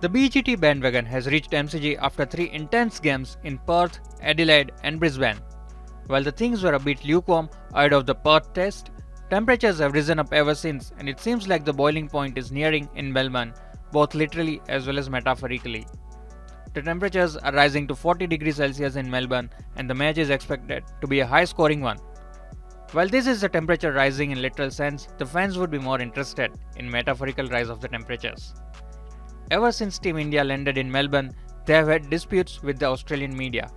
The BGT bandwagon has reached MCG after 3 intense games in Perth, Adelaide and Brisbane. While the things were a bit lukewarm ahead of the Perth test, temperatures have risen up ever since and it seems like the boiling point is nearing in Melbourne, both literally as well as metaphorically. The temperatures are rising to 40 degrees Celsius in Melbourne and the match is expected to be a high scoring one. While this is the temperature rising in literal sense, the fans would be more interested in metaphorical rise of the temperatures. Ever since Team India landed in Melbourne, they have had disputes with the Australian media.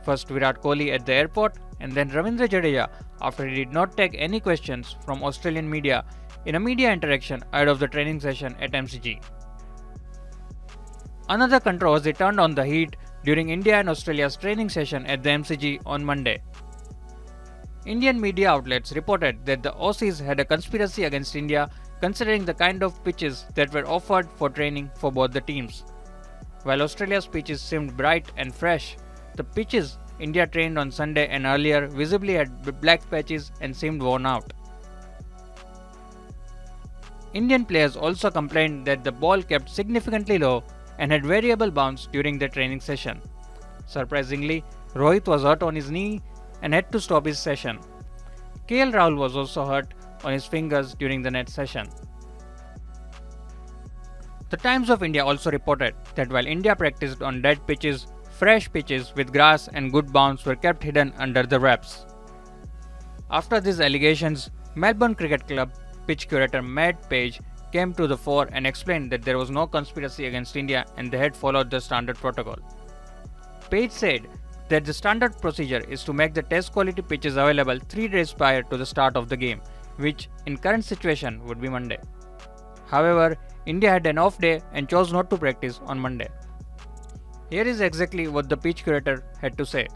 First Virat Kohli at the airport and then Ravindra Jadeja after he did not take any questions from Australian media in a media interaction ahead of the training session at MCG. Another controversy turned on the heat during India and Australia's training session at the MCG on Monday. Indian media outlets reported that the Aussies had a conspiracy against India considering the kind of pitches that were offered for training for both the teams. While Australia's pitches seemed bright and fresh, the pitches India trained on Sunday and earlier visibly had black patches and seemed worn out. Indian players also complained that the ball kept significantly low and had variable bounce during the training session. Surprisingly, Rohit was hurt on his knee and had to stop his session. KL Rahul was also hurt on his fingers during the net session. The Times of India also reported that while India practiced on dead pitches, fresh pitches with grass and good bounce were kept hidden under the wraps. After these allegations, Melbourne Cricket Club pitch curator Matt Page came to the fore and explained that there was no conspiracy against India and they had followed the standard protocol. Page said that the standard procedure is to make the test quality pitches available 3 days prior to the start of the game, which in current situation would be Monday. However, India had an off day and chose not to practice on Monday. Here is exactly what the pitch curator had to say.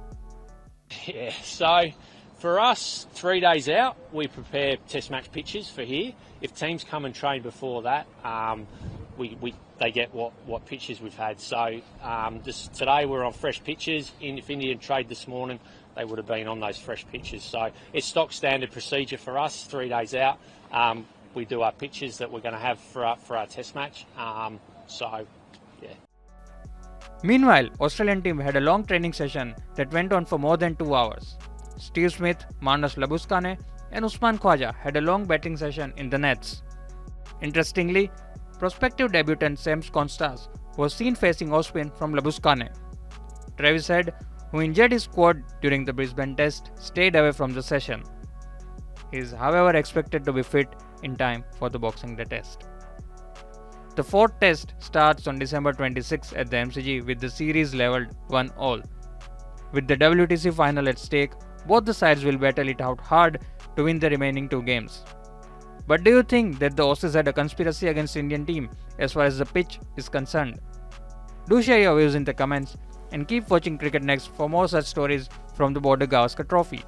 Yeah, so for us, 3 days out, we prepare test match pitches for here. If teams come and train before that, they get what pitches we've had. So today we're on fresh pitches. If India trade this morning, they would have been on those fresh pitches. So it's stock standard procedure for us, 3 days out. We do our pitches that we're going to have for our test match. Yeah. Meanwhile, Australian team had a long training session that went on for more than 2 hours. Steve Smith, Marnus Labuschagne and Usman Khawaja had a long batting session in the nets. Interestingly, prospective debutant Sam Constas was seen facing off-spin from Labuschagne. Travis Head, who injured his quad during the Brisbane test, stayed away from the session. He is however expected to be fit in time for the Boxing Day test. The 4th test starts on December 26 at the MCG with the series levelled 1-all. With the WTC final at stake, both the sides will battle it out hard to win the remaining 2 games. But do you think that the Aussies had a conspiracy against Indian team as far as the pitch is concerned? Do share your views in the comments and keep watching CricketNext for more such stories from the Border Gavaskar Trophy.